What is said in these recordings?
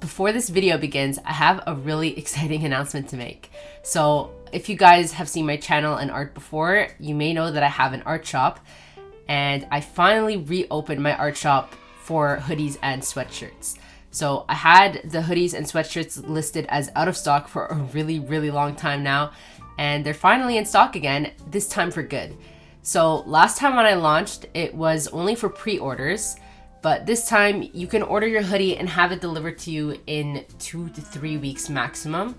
before this video begins, I have a really exciting announcement to make. So if you guys have seen my channel and art before, you may know that I have an art shop, and I finally reopened my art shop for hoodies and sweatshirts. So I had the hoodies and sweatshirts listed as out of stock for a really long time now, and they're finally in stock again, this time for good. So last time when I launched, it was only for pre-orders, but this time you can order your hoodie and have it delivered to you in 2 to 3 weeks maximum,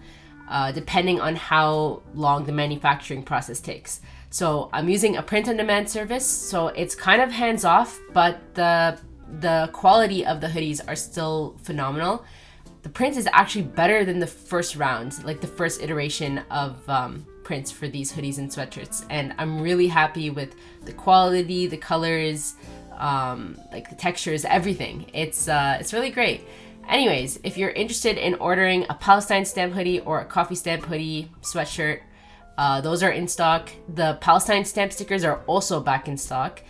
depending on how long the manufacturing process takes. So I'm using a print-on-demand service, so it's kind of hands-off, but the quality of the hoodies are still phenomenal. The print is actually better than the first round, like the first iteration of prints for these hoodies and sweatshirts, and I'm really happy with the quality, the colors, like the textures, everything. It's really great. Anyways, if you're interested in ordering a Palestine stamp hoodie or a coffee stamp hoodie sweatshirt, those are in stock. The Palestine stamp stickers are also back in stock,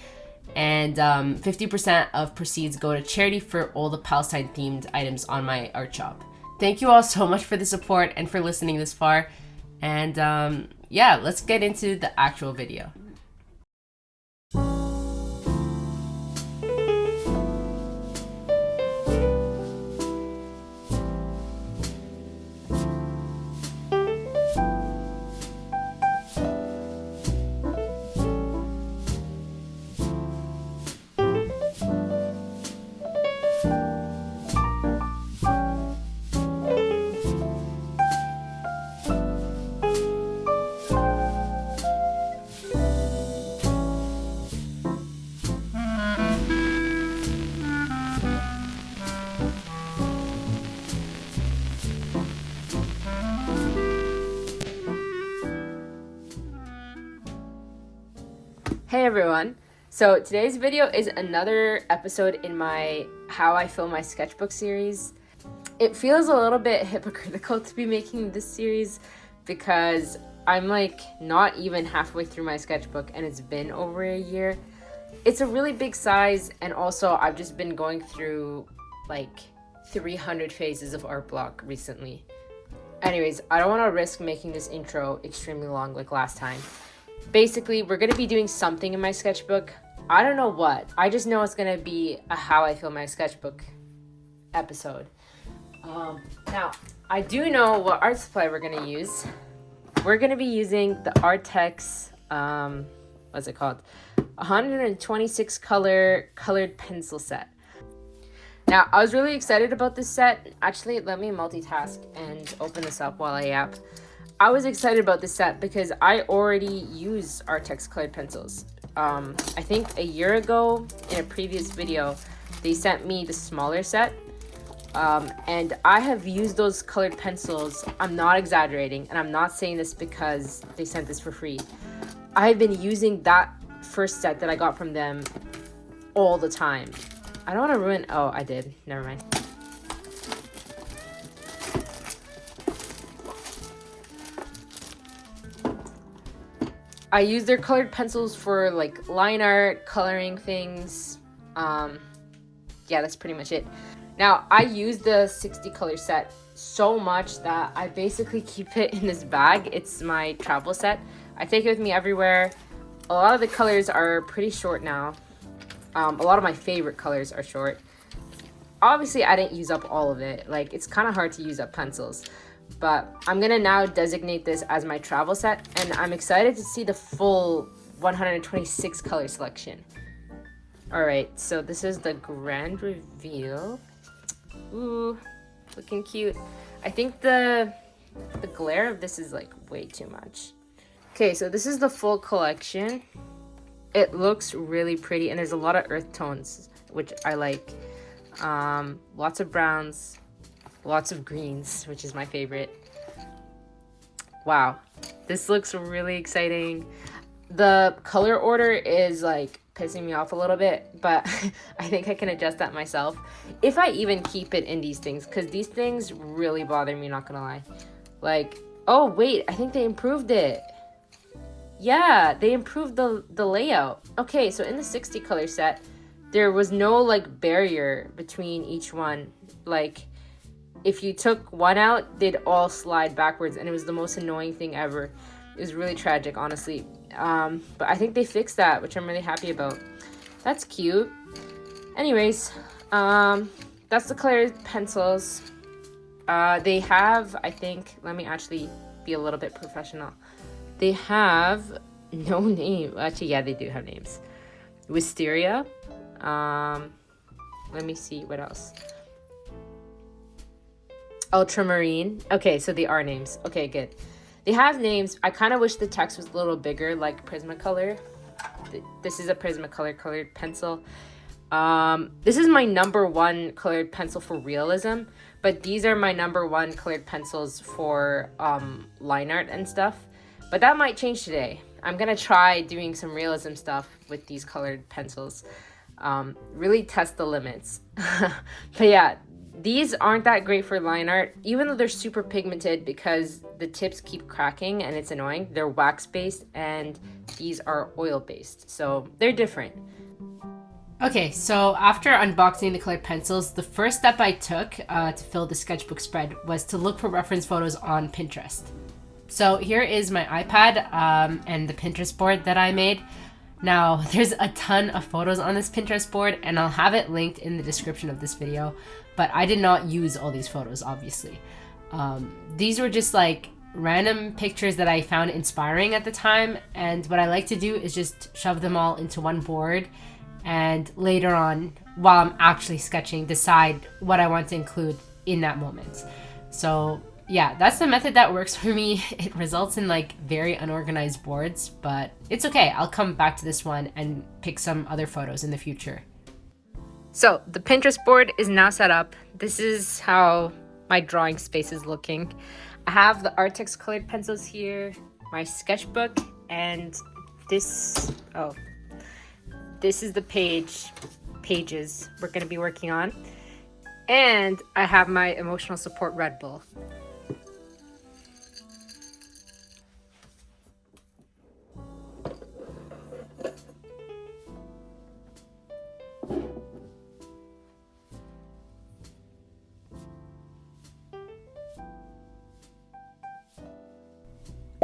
and 50% of proceeds go to charity for all the Palestine themed items on my art shop. Thank you all so much for the support and for listening this far, and yeah, let's get into the actual video. Hey everyone! So today's video is another episode in my How I Fill My Sketchbook series. It feels a little bit hypocritical to be making this series because I'm like not even halfway through my sketchbook and it's been over a year. It's a really big size, and also I've just been going through like 300 phases of art block recently. Anyways, I don't want to risk making this intro extremely long like last time. Basically, we're going to be doing something in my sketchbook. I don't know what. I just know it's going to be a How I Fill My Sketchbook episode. Now, I do know what art supply we're going to use. We're going to be using the Arrtx, what's it called? 126 colored pencil set. Now, I was really excited about this set. Actually, let me multitask and open this up while I yap. I was excited about this set because I already use Arrtx colored pencils. I think a year ago in a previous video, they sent me the smaller set. And I have used those colored pencils. I'm not exaggerating, and I'm not saying this because they sent this for free. I've been using that first set that I got from them all the time. I don't want to ruin... Oh, I did. Never mind. I use their colored pencils for like line art, coloring things. Yeah, that's pretty much it. Now, I use the 60 color set so much that I basically keep it in this bag. It's my travel set. I take it with me everywhere. A lot of the colors are pretty short now. A lot of my favorite colors are short. Obviously, I didn't use up all of it. Like, it's kind of hard to use up pencils. But I'm gonna now designate this as my travel set, and I'm excited to see the full 126 color selection. Alright, so this is the grand reveal. Ooh, looking cute. I think the glare of this is like way too much. Okay, so this is the full collection. It looks really pretty, and there's a lot of earth tones, which I like. Lots of browns. Lots of greens, which is my favorite. Wow, this looks really exciting. The color order is like pissing me off a little bit, but I think I can adjust that myself. If I even keep it in these things, because these things really bother me, not gonna lie. Like, oh wait, I think they improved it. Yeah, they improved the layout. Okay, so in the 60 color set, there was no like barrier between each one. Like, if you took one out, they'd all slide backwards, and it was the most annoying thing ever. It was really tragic, honestly. But I think they fixed that, which I'm really happy about. That's cute. Anyways, that's the colored pencils. They have, I think, let me actually be a little bit professional. They have no name. Actually, yeah, they do have names. Wisteria. Let me see what else. Ultramarine. Okay, so they are names. Okay, good. They have names. I kind of wish the text was a little bigger, like Prismacolor. This is a Prismacolor colored pencil. This is my #1 colored pencil for realism, but these are my #1 colored pencils for line art and stuff. But that might change today. I'm gonna try doing some realism stuff with these colored pencils. Really test the limits. But yeah, these aren't that great for line art, even though they're super pigmented, because the tips keep cracking and it's annoying. They're wax based and these are oil based, so they're different. Okay, so after unboxing the colored pencils, the first step I took to fill the sketchbook spread was to look for reference photos on Pinterest. So here is my iPad and the Pinterest board that I made. Now, there's a ton of photos on this Pinterest board, and I'll have it linked in the description of this video, but I did not use all these photos, obviously. These were just like random pictures that I found inspiring at the time, and what I like to do is just shove them all into one board, and later on, while I'm actually sketching, decide what I want to include in that moment. So yeah, that's the method that works for me. It results in like very unorganized boards, but it's okay. I'll come back to this one and pick some other photos in the future. So the Pinterest board is now set up. This is how my drawing space is looking. I have the Arrtx colored pencils here, my sketchbook, and this is the pages we're gonna be working on. And I have my emotional support Red Bull.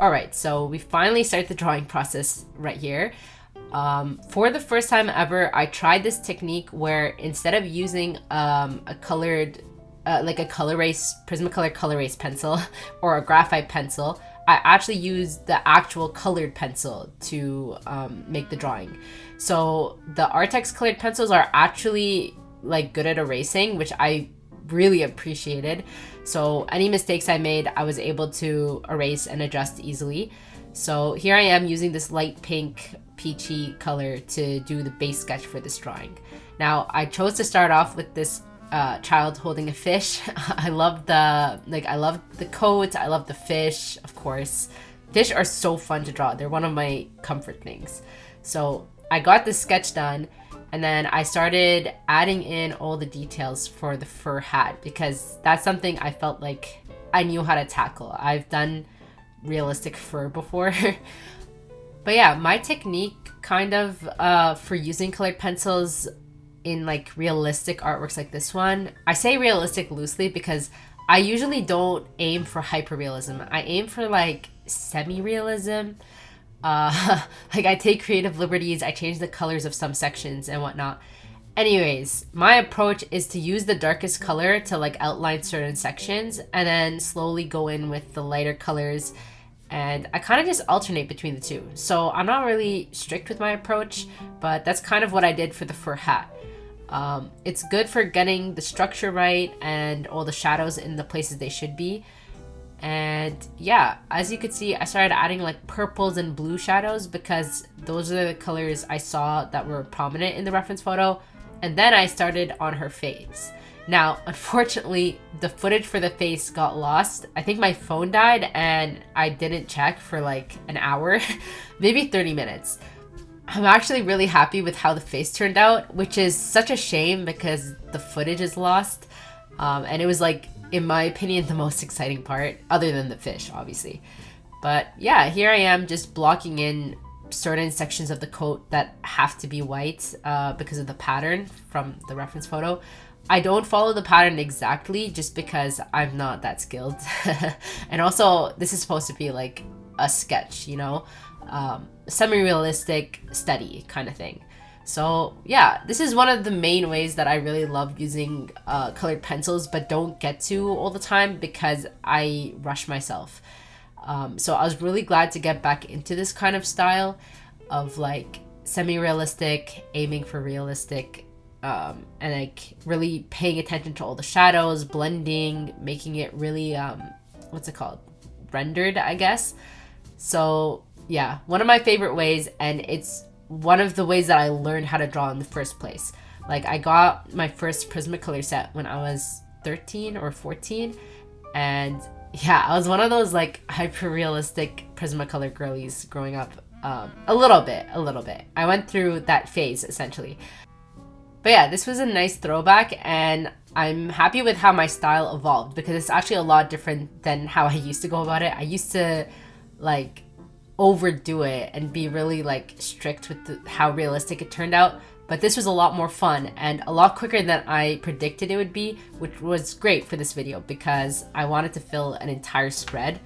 Alright, so we finally start the drawing process right here. For the first time ever, I tried this technique where instead of using a colored, like a col-erase, Prismacolor col-erase pencil or a graphite pencil, I actually used the actual colored pencil to make the drawing. So the Arrtx colored pencils are actually like good at erasing, which I really appreciated. So any mistakes I made, I was able to erase and adjust easily. So here I am using this light pink peachy color to do the base sketch for this drawing. Now I chose to start off with this child holding a fish. I love the coat, I love the fish, of course. Fish are so fun to draw. They're one of my comfort things. So I got this sketch done, and then I started adding in all the details for the fur hat, because that's something I felt like I knew how to tackle. I've done realistic fur before. But yeah, my technique kind of for using colored pencils in like realistic artworks like this one, I say realistic loosely because I usually don't aim for hyperrealism. I aim for like semi-realism. Like I take creative liberties, I change the colors of some sections and whatnot. Anyways, my approach is to use the darkest color to like outline certain sections and then slowly go in with the lighter colors, and I kind of just alternate between the two. So I'm not really strict with my approach, but that's kind of what I did for the fur hat. It's good for getting the structure right and all the shadows in the places they should be. And yeah, as you could see, I started adding like purples and blue shadows because those are the colors I saw that were prominent in the reference photo. And then I started on her face. Now, unfortunately, the footage for the face got lost. I think my phone died and I didn't check for like an hour, maybe 30 minutes. I'm actually really happy with how the face turned out, which is such a shame because the footage is lost. And it was like, in my opinion, the most exciting part, other than the fish, obviously. But yeah, here I am just blocking in certain sections of the coat that have to be white because of the pattern from the reference photo. I don't follow the pattern exactly just because I'm not that skilled. And also, this is supposed to be like a sketch, you know, semi-realistic study kind of thing. So yeah, this is one of the main ways that I really love using colored pencils, but don't get to all the time because I rush myself. So I was really glad to get back into this kind of style of like semi-realistic, aiming for realistic, and like really paying attention to all the shadows, blending, making it really, what's it called? Rendered, I guess. So yeah, one of my favorite ways, and it's one of the ways that I learned how to draw in the first place. Like I got my first Prismacolor set when I was 13 or 14, and yeah, I was one of those like hyper realistic Prismacolor girlies growing up. A little bit. I went through that phase essentially. But yeah, this was a nice throwback, and I'm happy with how my style evolved because it's actually a lot different than how I used to go about it. I used to like overdo it and be really like strict with how realistic it turned out, but this was a lot more fun and a lot quicker than I predicted it would be, which was great for this video because I wanted to fill an entire spread.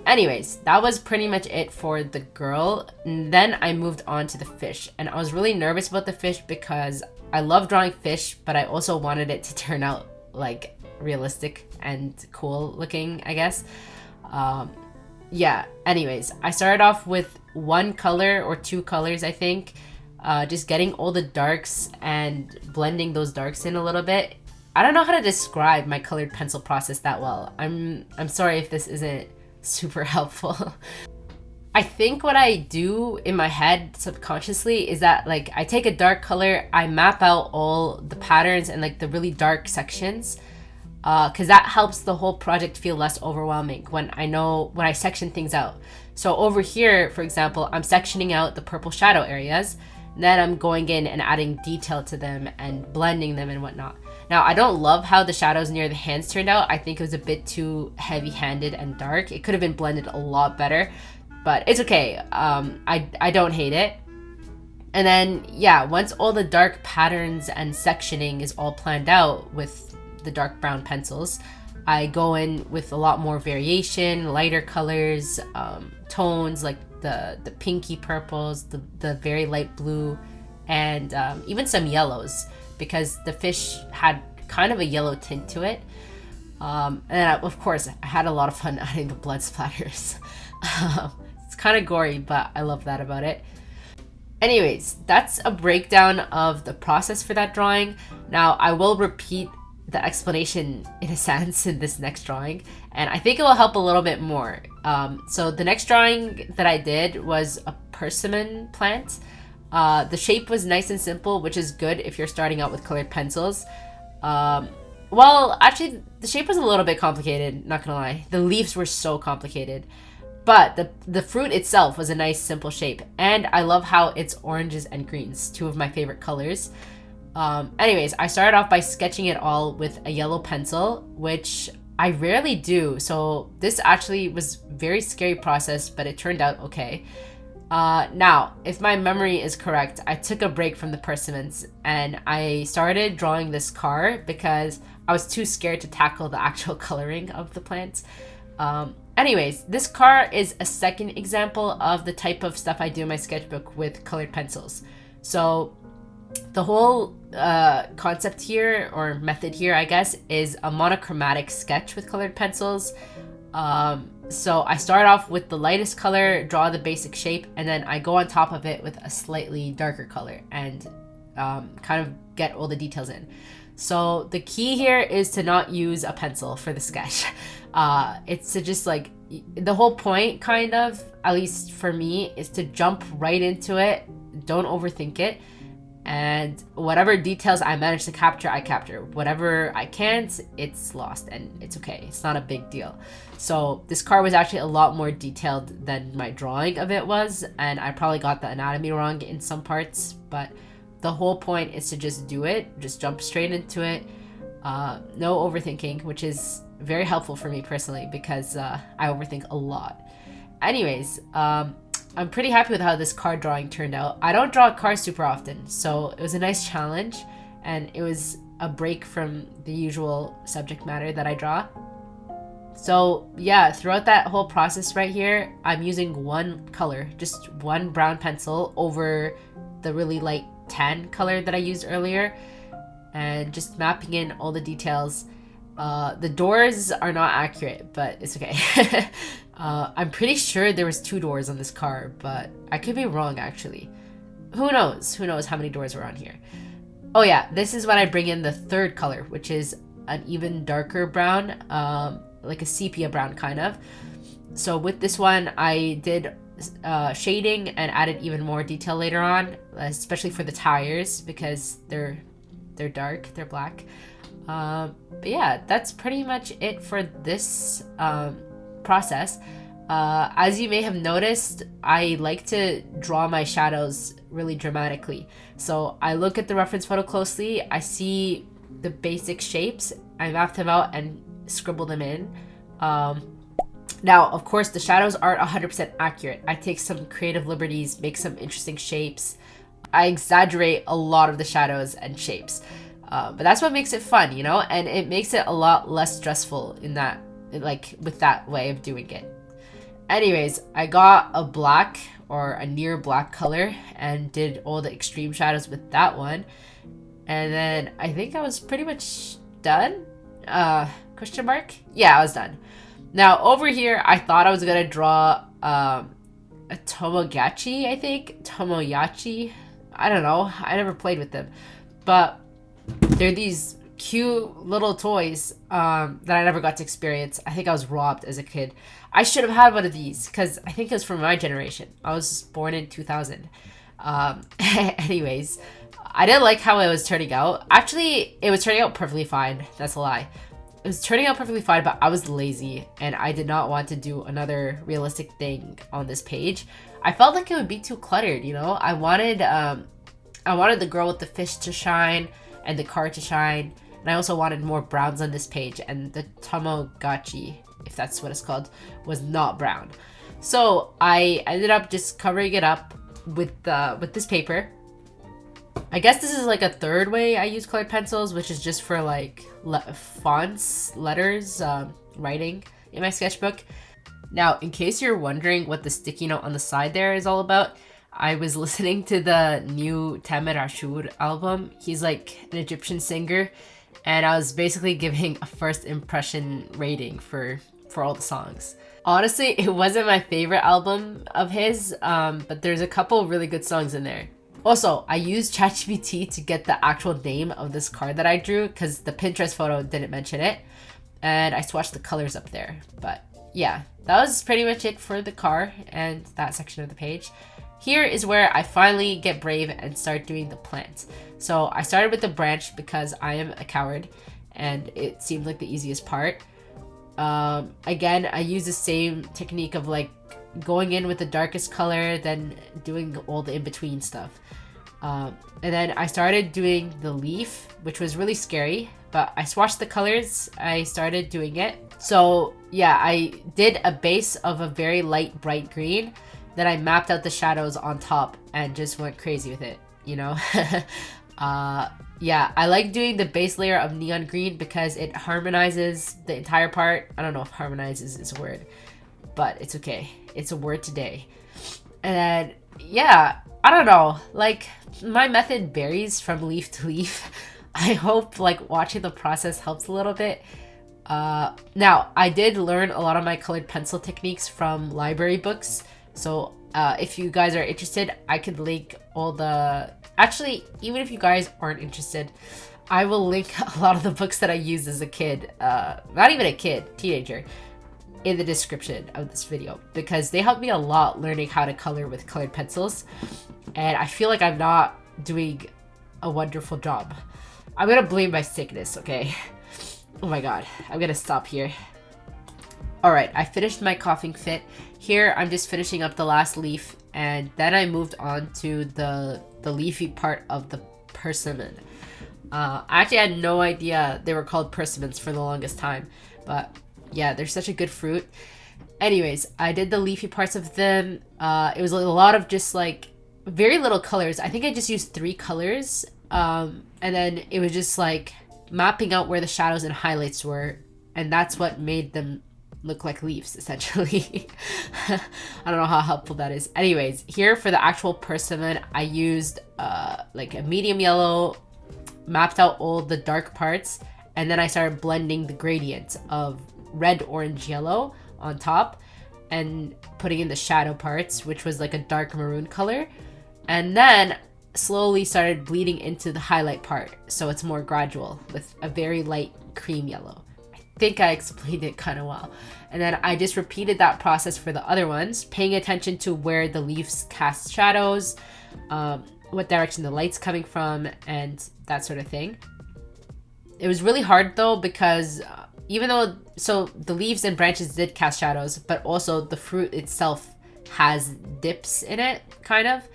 Anyways, that was pretty much it for the girl. And then I moved on to the fish, and I was really nervous about the fish because I love drawing fish, but I also wanted it to turn out like realistic and cool looking, I guess. Yeah, anyways, I started off with one color or two colors, I think, just getting all the darks and blending those darks in a little bit. I don't know how to describe my colored pencil process that well. I'm sorry if this isn't super helpful. I think what I do in my head subconsciously is that like I take a dark color, I map out all the patterns and like the really dark sections, because that helps the whole project feel less overwhelming when I section things out. So over here, for example, I'm sectioning out the purple shadow areas, then I'm going in and adding detail to them and blending them and whatnot. Now, I don't love how the shadows near the hands turned out. I think it was a bit too heavy-handed and dark. It could have been blended a lot better, but it's okay. I don't hate it. And then, yeah, once all the dark patterns and sectioning is all planned out with the dark brown pencils, I go in with a lot more variation, lighter colors, tones like the pinky purples, the very light blue, and even some yellows because the fish had kind of a yellow tint to it. And of course, I had a lot of fun adding the blood splatters. It's kind of gory, but I love that about it. Anyways, that's a breakdown of the process for that drawing. Now, I will repeat the explanation in a sense in this next drawing, and I think it will help a little bit more. So the next drawing that I did was a persimmon plant. The shape was nice and simple, which is good if you're starting out with colored pencils. Well, actually, the shape was a little bit complicated, not gonna lie. The leaves were so complicated. But the fruit itself was a nice, simple shape. And I love how it's oranges and greens, two of my favorite colors. Anyways, I started off by sketching it all with a yellow pencil, which I rarely do. So this actually was a very scary process, but it turned out okay. Now, if my memory is correct, I took a break from the persimmons and I started drawing this car because I was too scared to tackle the actual coloring of the plants. Anyways, this car is a second example of the type of stuff I do in my sketchbook with colored pencils. So the whole concept here, or method here, I guess, is a monochromatic sketch with colored pencils. So I start off with the lightest color, draw the basic shape, and then I go on top of it with a slightly darker color and kind of get all the details in. So the key here is to not use a pencil for the sketch. It's to just like, the whole point kind of, at least for me, is to jump right into it. Don't overthink it. And whatever details I manage to capture, I capture. Whatever I can't, it's lost and it's okay. It's not a big deal. So this car was actually a lot more detailed than my drawing of it was. And I probably got the anatomy wrong in some parts, but the whole point is to just do it. Just jump straight into it. No overthinking, which is very helpful for me personally because I overthink a lot. Anyways, I'm pretty happy with how this car drawing turned out. I don't draw cars super often, so it was a nice challenge, and it was a break from the usual subject matter that I draw. So yeah, throughout that whole process right here, I'm using one color, just one brown pencil over the really light tan color that I used earlier, and just mapping in all the details. The doors are not accurate, but it's okay. I'm pretty sure there was 2 doors on this car, but I could be wrong actually. Who knows? Who knows how many doors were on here? Oh yeah, this is when I bring in the 3rd color, which is an even darker brown, like a sepia brown kind of. So with this one, I did shading and added even more detail later on, especially for the tires because they're dark, they're black. But yeah, that's pretty much it for this process. As you may have noticed, I like to draw my shadows really dramatically. So I look at the reference photo closely, I see the basic shapes, I map them out and scribble them in. Now, of course, the shadows aren't 100% accurate. I take some creative liberties, make some interesting shapes. I exaggerate a lot of the shadows and shapes. But that's what makes it fun, you know? And it makes it a lot less stressful in that, like, with that way of doing it. Anyways, I got a black or a near black color and did all the extreme shadows with that one. And then I think I was pretty much done. Question mark? Yeah, I was done. Now over here, I thought I was gonna draw a Tomogachi, I think. Tomoyachi. I don't know. I never played with them. But they're these cute little toys that I never got to experience. I think I was robbed as a kid. I should have had one of these because I think it was from my generation. I was born in 2000. Anyways, I didn't like how it was turning out. Actually, it was turning out perfectly fine. That's a lie. It was turning out perfectly fine, but I was lazy and I did not want to do another realistic thing on this page. I felt like it would be too cluttered, you know? I wanted the girl with the fish to shine and the car to shine. And I also wanted more browns on this page, and the Tomogachi, if that's what it's called, was not brown. So I ended up just covering it up with this paper. I guess this is like a 3rd way I use colored pencils, which is just for like fonts, letters, writing in my sketchbook. Now, in case you're wondering what the sticky note on the side there is all about, I was listening to the new Tamer Ashur album. He's like an Egyptian singer, and I was basically giving a first impression rating for all the songs. Honestly, it wasn't my favorite album of his, but there's a couple really good songs in there. Also, I used ChatGPT to get the actual name of this card that I drew because the Pinterest photo didn't mention it, and I swatched the colors up there. But yeah, that was pretty much it for the car and that section of the page. Here is where I finally get brave and start doing the plants. So I started with the branch because I am a coward and it seemed like the easiest part. Again, I use the same technique of like going in with the darkest color, then doing all the in-between stuff. And then I started doing the leaf, which was really scary, but I swatched the colors, I started doing it. So yeah, I did a base of a very light bright green. Then I mapped out the shadows on top and just went crazy with it, you know? Yeah, I like doing the base layer of neon green because it harmonizes the entire part. I don't know if harmonizes is a word, but it's okay. It's a word today. And then, yeah, I don't know. Like, my method varies from leaf to leaf. I hope, like, watching the process helps a little bit. Now, I did learn a lot of my colored pencil techniques from library books. So if you guys are interested, I could link all the... Actually, even if you guys aren't interested, I will link a lot of the books that I used as a kid, not even a kid, teenager, in the description of this video, because they helped me a lot learning how to color with colored pencils, and I feel like I'm not doing a wonderful job. I'm gonna blame my sickness, okay? Oh my god, I'm gonna stop here. Alright, I finished my coughing fit. Here, I'm just finishing up the last leaf, and then I moved on to the leafy part of the persimmon. I actually had no idea they were called persimmons for the longest time, but yeah, they're such a good fruit. Anyways, I did the leafy parts of them. It was a lot of just like very little colors. I think I just used 3 colors, and then it was just like mapping out where the shadows and highlights were, and that's what made them look like leaves, essentially. I don't know how helpful that is. Anyways, here for the actual persimmon, I used like a medium yellow, mapped out all the dark parts, and then I started blending the gradient of red, orange, yellow on top and putting in the shadow parts, which was like a dark maroon color, and then slowly started bleeding into the highlight part, so it's more gradual with a very light cream yellow. I think I explained it kind of well. And then I just repeated that process for the other ones, paying attention to where the leaves cast shadows, what direction the light's coming from, and that sort of thing. It was really hard though, because even though, so the leaves and branches did cast shadows, but also the fruit itself has dips in it, kind of.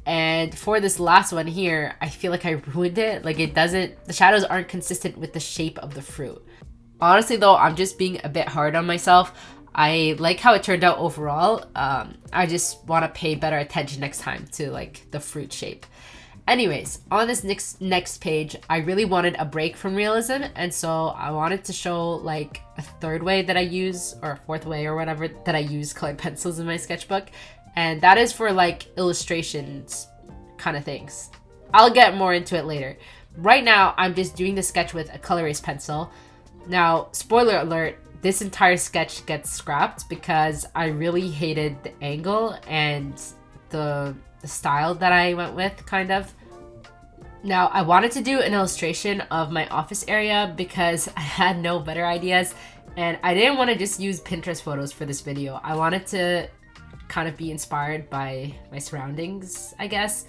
And for this last one here, I feel like I ruined it. Like the shadows aren't consistent with the shape of the fruit. Honestly though, I'm just being a bit hard on myself. I like how it turned out overall. I just want to pay better attention next time to like the fruit shape. Anyways, on this next page, I really wanted a break from realism, and so I wanted to show like a third way that I use, or a fourth way or whatever, that I use colored pencils in my sketchbook, and that is for like illustrations kind of things. I'll get more into it later. Right now, I'm just doing the sketch with a col-erase pencil. Now, spoiler alert, this entire sketch gets scrapped because I really hated the angle and the style that I went with, kind of. Now, I wanted to do an illustration of my office area because I had no better ideas, and I didn't want to just use Pinterest photos for this video. I wanted to kind of be inspired by my surroundings, I guess.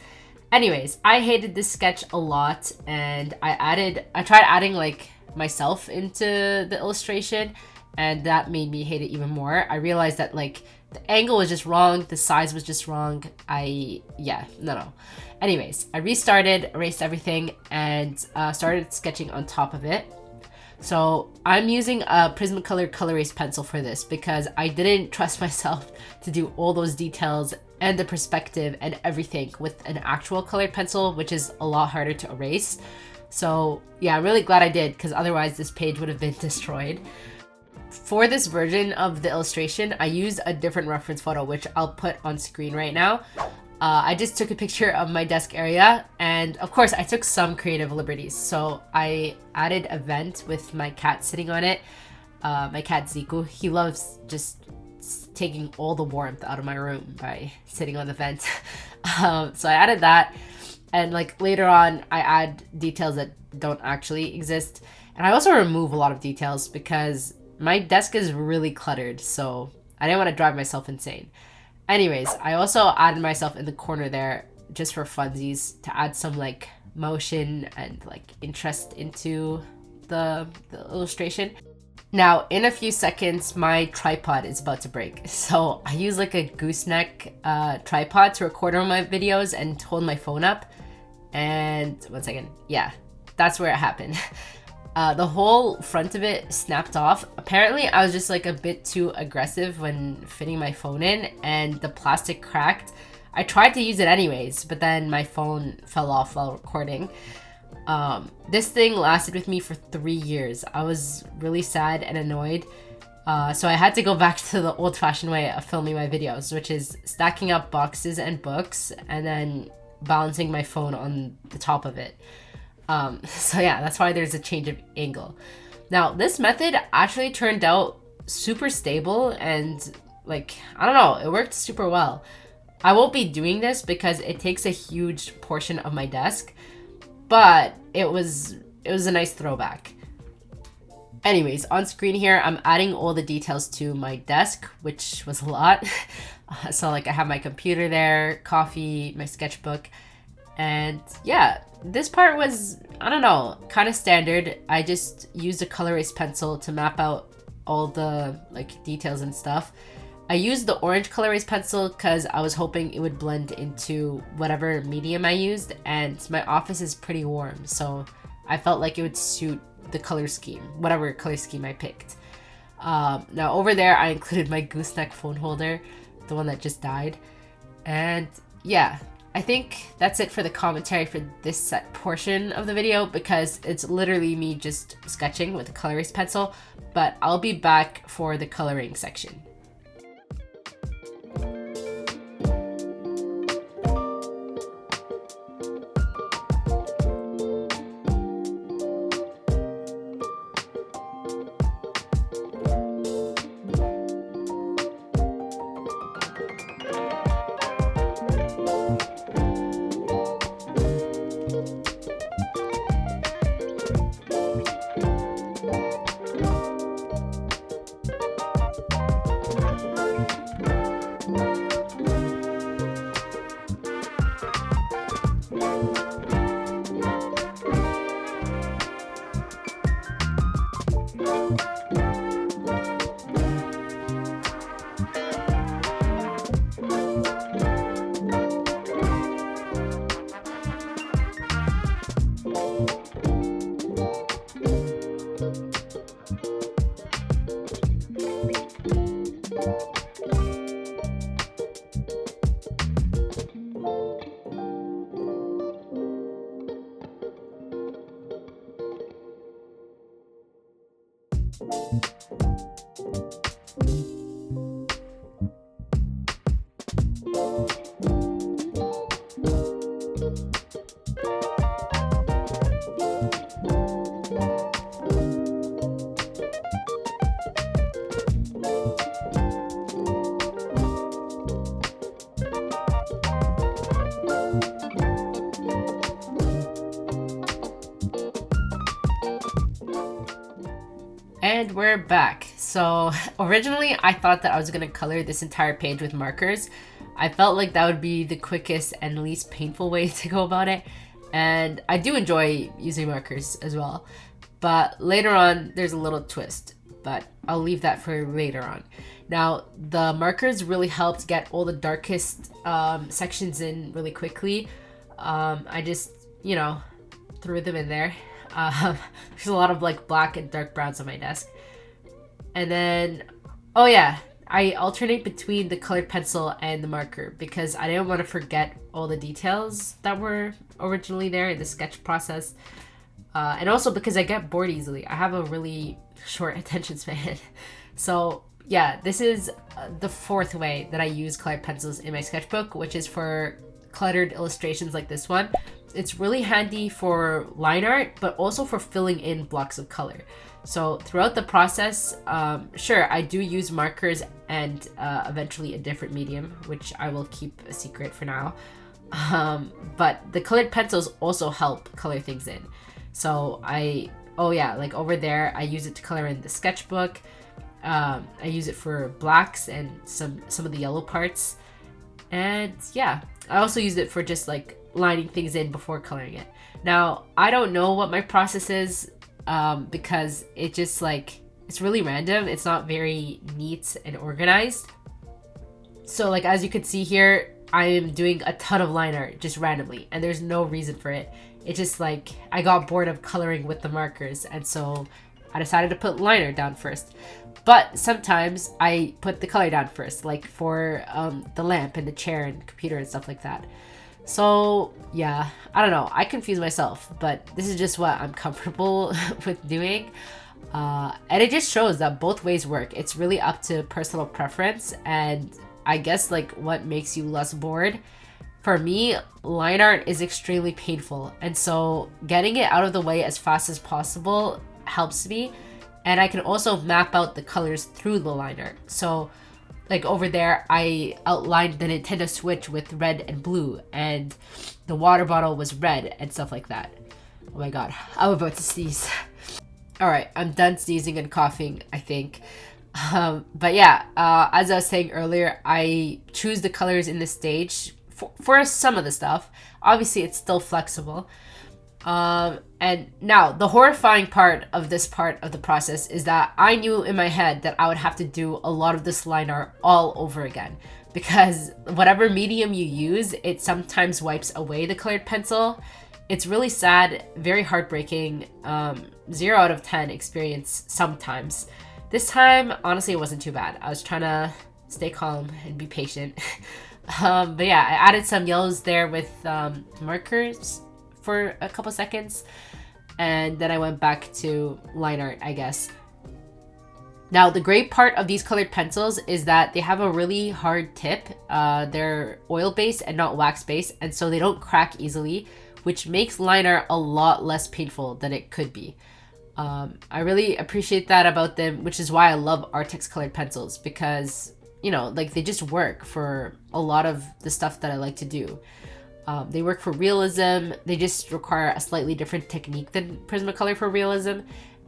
Anyways, I hated this sketch a lot, and I tried adding like myself into the illustration, and that made me hate it even more. I realized that like the angle was just wrong, the size was just wrong. No. Anyways, I restarted, erased everything, and started sketching on top of it. So I'm using a Prismacolor col-erase pencil for this because I didn't trust myself to do all those details and the perspective and everything with an actual colored pencil, which is a lot harder to erase. So yeah, I'm really glad I did, because otherwise this page would have been destroyed. For this version of the illustration, I used a different reference photo, which I'll put on screen right now. I just took a picture of my desk area, and of course I took some creative liberties. So I added a vent with my cat sitting on it. My cat Zico, he loves just taking all the warmth out of my room by sitting on the vent. So I added that, and like later on I add details that don't actually exist. And I also remove a lot of details because my desk is really cluttered, so I didn't want to drive myself insane. Anyways, I also added myself in the corner there just for funsies to add some like motion and like interest into the illustration. Now, in a few seconds, my tripod is about to break. So I use like a gooseneck tripod to record all my videos and hold my phone up. And 1 second, yeah, that's where it happened. The whole front of it snapped off. Apparently, I was just like a bit too aggressive when fitting my phone in, and the plastic cracked. I tried to use it anyways, but then my phone fell off while recording. This thing lasted with me for 3 years. I was really sad and annoyed. So I had to go back to the old-fashioned way of filming my videos, which is stacking up boxes and books and then balancing my phone on the top of it. So yeah, that's why there's a change of angle. Now, this method actually turned out super stable and like, I don't know, it worked super well. I won't be doing this because it takes a huge portion of my desk, but it was a nice throwback. Anyways, on screen here, I'm adding all the details to my desk, which was a lot. So like I have my computer there, coffee, my sketchbook, and yeah, this part was, I don't know, kind of standard. I just used a col-erase pencil to map out all the like details and stuff. I used the orange col-erase pencil because I was hoping it would blend into whatever medium I used, and my office is pretty warm, so I felt like it would suit the color scheme, whatever color scheme I picked. Now over there, I included my gooseneck phone holder, the one that just died. And yeah, I think that's it for the commentary for this set portion of the video, because it's literally me just sketching with a col-erase pencil, but I'll be back for the coloring section. And we're back. So originally I thought that I was gonna color this entire page with markers. I felt like that would be the quickest and least painful way to go about it. And I do enjoy using markers as well. But later on, there's a little twist, but I'll leave that for later on. Now, the markers really helped get all the darkest sections in really quickly. I just, you know, threw them in there. There's a lot of like black and dark browns on my desk. And then, oh yeah, I alternate between the colored pencil and the marker because I didn't want to forget all the details that were originally there in the sketch process. And also because I get bored easily. I have a really short attention span. So yeah, this is the fourth way that I use colored pencils in my sketchbook, which is for cluttered illustrations like this one. It's really handy for line art, but also for filling in blocks of color. So throughout the process, sure, I do use markers and eventually a different medium, which I will keep a secret for now. But the colored pencils also help color things in. So oh yeah, like over there, I use it to color in the sketchbook. I use it for blacks and some of the yellow parts. And yeah, I also use it for just like lining things in before coloring it. Now, I don't know what my process is because it just like, it's really random. It's not very neat and organized. So like, as you can see here, I am doing a ton of line art just randomly and there's no reason for it. It's just like, I got bored of coloring with the markers and so I decided to put line art down first. But sometimes I put the color down first, like for the lamp and the chair and computer and stuff like that. So yeah, I don't know, I confuse myself, but this is just what I'm comfortable with doing. And it just shows that both ways work. It's really up to personal preference and I guess like what makes you less bored. For me, line art is extremely painful. And so getting it out of the way as fast as possible helps me. And I can also map out the colors through the line art. So like over there, I outlined the Nintendo Switch with red and blue and the water bottle was red and stuff like that. Oh my God, I'm about to sneeze. All right, I'm done sneezing and coughing, I think. But yeah, as I was saying earlier, I choose the colors in the stage for some of the stuff. Obviously, it's still flexible. And now the horrifying part of this part of the process is that I knew in my head that I would have to do a lot of this line art all over again because whatever medium you use, it sometimes wipes away the colored pencil. It's really sad, very heartbreaking, 0 out of 10 experience sometimes. This time, honestly, it wasn't too bad. I was trying to stay calm and be patient. But yeah, I added some yellows there with markers for a couple seconds, and then I went back to line art, I guess. Now, the great part of these colored pencils is that they have a really hard tip. They're oil-based and not wax-based, and so they don't crack easily, which makes line art a lot less painful than it could be. I really appreciate that about them, which is why I love Arrtx colored pencils, because, you know, like, they just work for a lot of the stuff that I like to do. They work for realism. They just require a slightly different technique than Prismacolor for realism.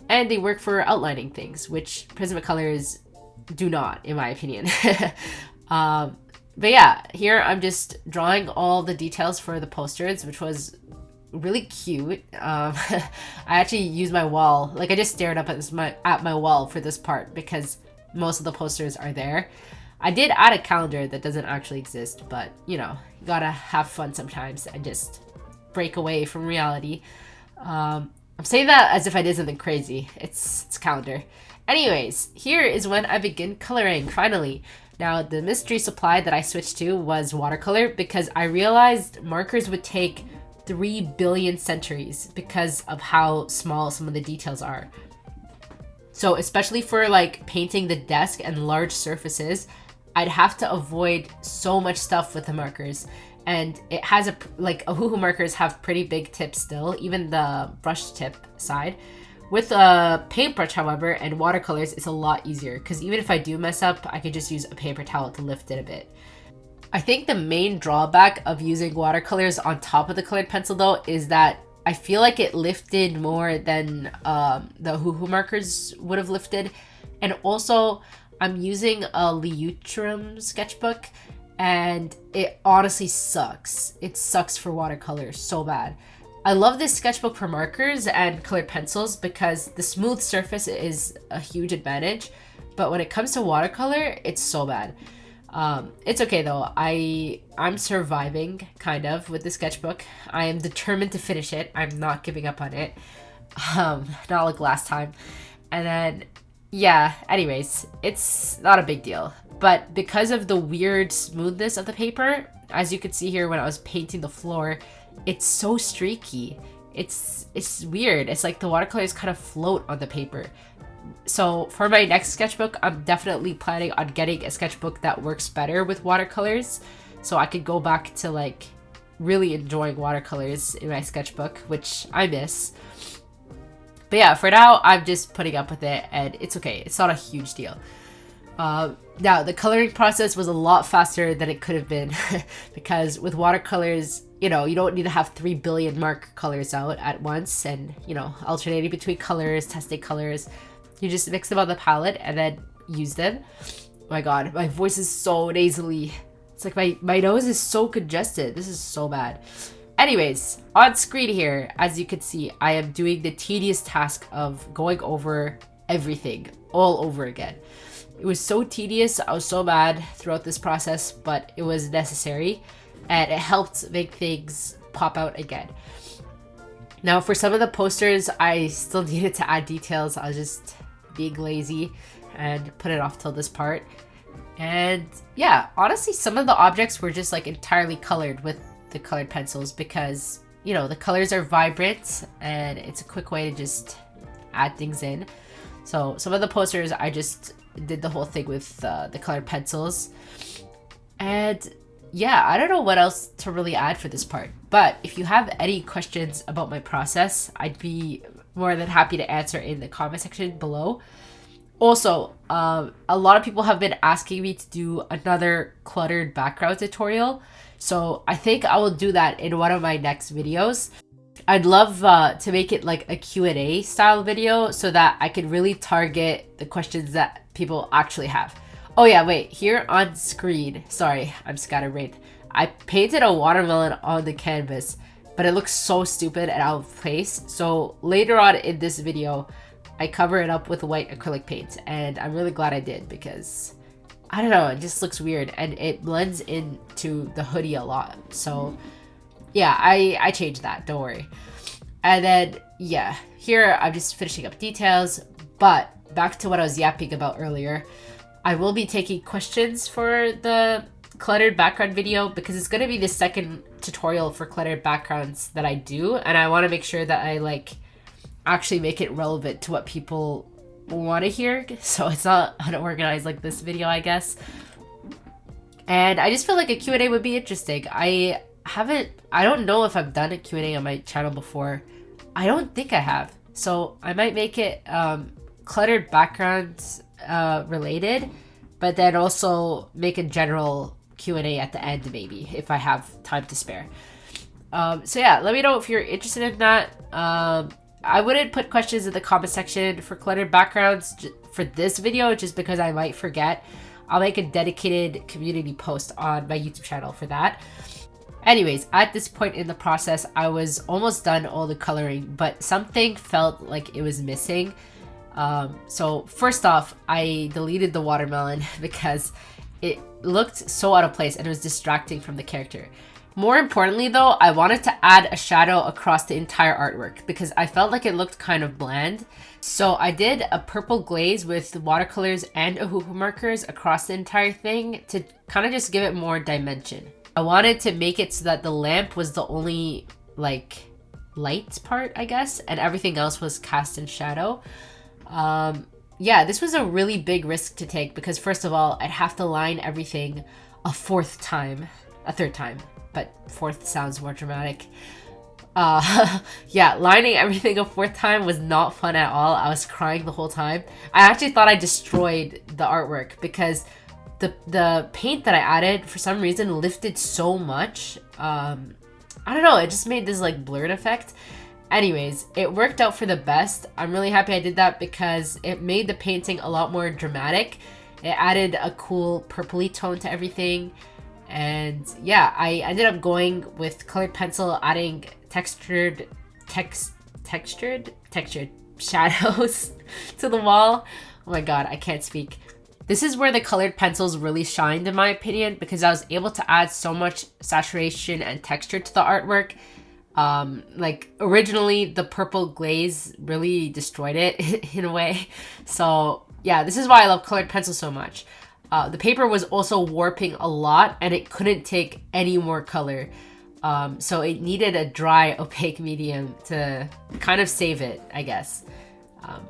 And they work for outlining things, which Prismacolors do not, in my opinion. But yeah, here I'm just drawing all the details for the posters, which was really cute. I actually used my wall. Like, I just stared up at my wall for this part because most of the posters are there. I did add a calendar that doesn't actually exist, but, you know, you gotta have fun sometimes and just break away from reality. I'm saying that as if I did something crazy. It's calendar. Anyways, here is when I begin coloring, finally. Now, the mystery supply that I switched to was watercolor because I realized markers would take 3 billion centuries because of how small some of the details are. So especially for like painting the desk and large surfaces, I'd have to avoid so much stuff with the markers. And it has like Ohuhu markers have pretty big tips still, even the brush tip side. With a paintbrush, however, and watercolors, it's a lot easier because even if I do mess up, I could just use a paper towel to lift it a bit. I think the main drawback of using watercolors on top of the colored pencil though is that I feel like it lifted more than the Ohuhu markers would have lifted. And also, I'm using a Leuchtturm sketchbook, and it honestly sucks. It sucks for watercolors so bad. I love this sketchbook for markers and colored pencils because the smooth surface is a huge advantage, but when it comes to watercolor, it's so bad. It's okay though. I'm surviving kind of with the sketchbook. I am determined to finish it. I'm not giving up on it. Not like last time. And then yeah, anyways, it's not a big deal. But because of the weird smoothness of the paper, as you could see here when I was painting the floor, it's so streaky. It's weird. It's like the watercolors kind of float on the paper. So for my next sketchbook, I'm definitely planning on getting a sketchbook that works better with watercolors, so I could go back to like really enjoying watercolors in my sketchbook, which I miss. But yeah, for now, I'm just putting up with it, and it's okay. It's not a huge deal. Now, the coloring process was a lot faster than it could have been because with watercolors, you know, you don't need to have 3 billion mark colors out at once and, you know, alternating between colors, testing colors. You just mix them on the palette and then use them. Oh my god, my voice is so nasally. It's like my nose is so congested. This is so bad. Anyways, on screen here, as you can see, I am doing the tedious task of going over everything all over again. It was so tedious. I was so mad throughout this process, but it was necessary and it helped make things pop out again. Now, for some of the posters, I still needed to add details. I was just being lazy and put it off till this part. And yeah, honestly, some of the objects were just like entirely colored with the colored pencils because, you know, the colors are vibrant and it's a quick way to just add things in. So some of the posters, I just did the whole thing with the colored pencils. And yeah, I don't know what else to really add for this part, but if you have any questions about my process, I'd be more than happy to answer in the comment section below. Also, a lot of people have been asking me to do another cluttered background tutorial, so I think I will do that in one of my next videos. I'd love to make it like a Q&A style video so that I can really target the questions that people actually have. Oh yeah, wait, here on screen, sorry, I'm scatterbrained. I painted a watermelon on the canvas, but it looks so stupid and out of place. So later on in this video, I cover it up with white acrylic paint, and I'm really glad I did because, I don't know, it just looks weird and it blends into the hoodie a lot. So yeah, I changed that, don't worry. And then, yeah, here I'm just finishing up details, but back to what I was yapping about earlier. I will be taking questions for the cluttered background video because it's going to be the second tutorial for cluttered backgrounds that I do, and I want to make sure that I like actually make it relevant to what people want to hear, so it's not unorganized like this video, I guess. And I just feel like a Q&A would be interesting. I don't know if I've done a Q&A on my channel before. I don't think I have, so I might make it cluttered backgrounds related, but then also make a general Q&A at the end, maybe, if I have time to spare. So yeah, let me know if you're interested in that. I wouldn't put questions in the comment section for cluttered backgrounds for this video, just because I might forget. I'll make a dedicated community post on my YouTube channel for that. Anyways, at this point in the process, I was almost done all the coloring, but something felt like it was missing. So first off, I deleted the watermelon because it looked so out of place and it was distracting from the character. More importantly though, I wanted to add a shadow across the entire artwork because I felt like it looked kind of bland. So I did a purple glaze with watercolors and Ohuhu markers across the entire thing to kind of just give it more dimension. I wanted to make it so that the lamp was the only like light part, I guess, and everything else was cast in shadow. Yeah, this was a really big risk to take because first of all, I'd have to line everything a third time, but fourth sounds more dramatic. Yeah, lining everything a fourth time was not fun at all. I was crying the whole time. I actually thought I destroyed the artwork because the paint that I added for some reason lifted so much. I don't know, it just made this like blurred effect. Anyways, it worked out for the best. I'm really happy I did that because it made the painting a lot more dramatic. It added a cool purpley tone to everything. And yeah, I ended up going with colored pencil, adding textured shadows to the wall. Oh my god, I can't speak. This is where the colored pencils really shined in my opinion because I was able to add so much saturation and texture to the artwork. Like originally the purple glaze really destroyed it in a way. So yeah, this is why I love colored pencils so much. The paper was also warping a lot and it couldn't take any more color. So it needed a dry opaque medium to kind of save it, I guess.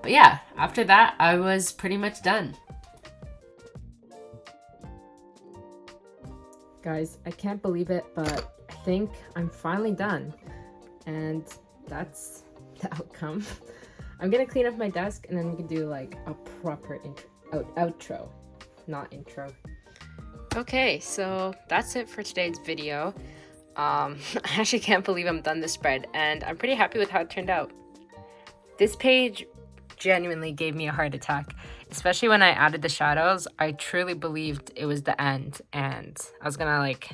But yeah, after that, I was pretty much done. Guys, I can't believe it, but I think I'm finally done. And that's the outcome. I'm gonna clean up my desk and then we can do like a proper outro, not intro. Okay, so that's it for today's video. I actually can't believe I'm done this spread and I'm pretty happy with how it turned out. This page genuinely gave me a heart attack, especially when I added the shadows. I truly believed it was the end and I was gonna like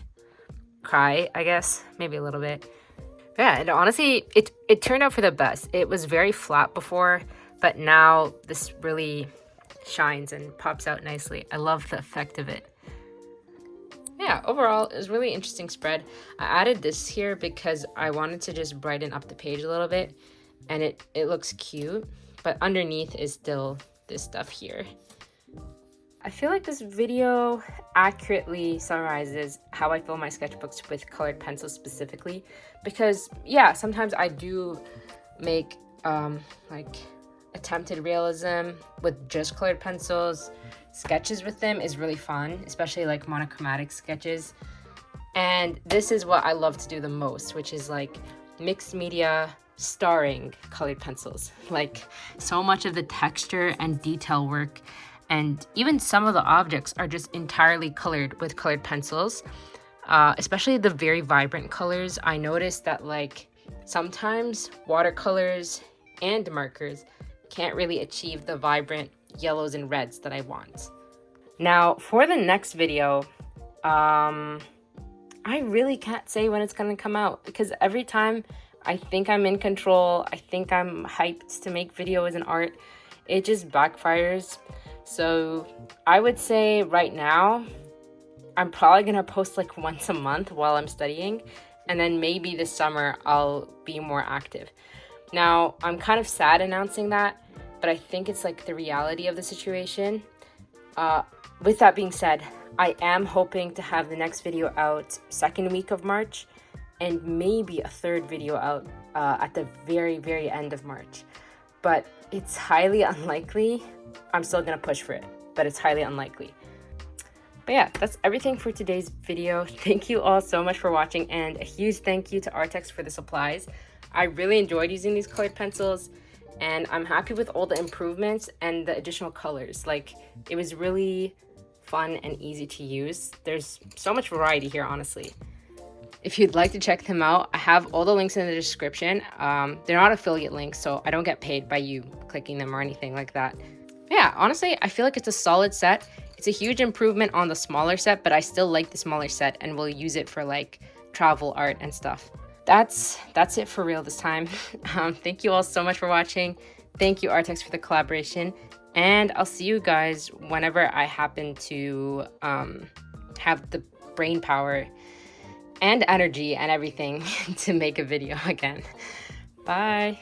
cry, I guess, maybe a little bit. Yeah, and honestly, it turned out for the best. It was very flat before, but now this really shines and pops out nicely. I love the effect of it. Yeah, overall, it was a really interesting spread. I added this here because I wanted to just brighten up the page a little bit, and it looks cute, but underneath is still this stuff here. I feel like this video accurately summarizes how I fill my sketchbooks with colored pencils specifically, because yeah, sometimes I do make like attempted realism with just colored pencils. Sketches with them is really fun, especially like monochromatic sketches. And this is what I love to do the most, which is like mixed media starring colored pencils. Like so much of the texture and detail work and even some of the objects are just entirely colored with colored pencils, especially the very vibrant colors. I noticed that like sometimes watercolors and markers can't really achieve the vibrant yellows and reds that I want. Now for the next video, I really can't say when it's gonna come out because every time I think I'm in control, I think I'm hyped to make videos and art, it just backfires. So I would say right now, I'm probably gonna post like once a month while I'm studying, and then maybe this summer I'll be more active. Now, I'm kind of sad announcing that, but I think it's like the reality of the situation. With that being said, I am hoping to have the next video out second week of March, and maybe a third video out at the very end of March. But it's highly unlikely. I'm still gonna push for it, but it's highly unlikely. But yeah, that's everything for today's video. Thank you all so much for watching, and a huge thank you to Arrtx for the supplies. I really enjoyed using these colored pencils, and I'm happy with all the improvements and the additional colors. Like, it was really fun and easy to use. There's so much variety here, honestly. If you'd like to check them out, I have all the links in the description. They're not affiliate links, so I don't get paid by you clicking them or anything like that. Yeah, honestly, I feel like it's a solid set. It's a huge improvement on the smaller set, but I still like the smaller set and will use it for like travel art and stuff. That's it for real this time. Thank you all so much for watching. Thank you, Arrtx, for the collaboration. And I'll see you guys whenever I happen to have the brain power and energy and everything to make a video again. Bye.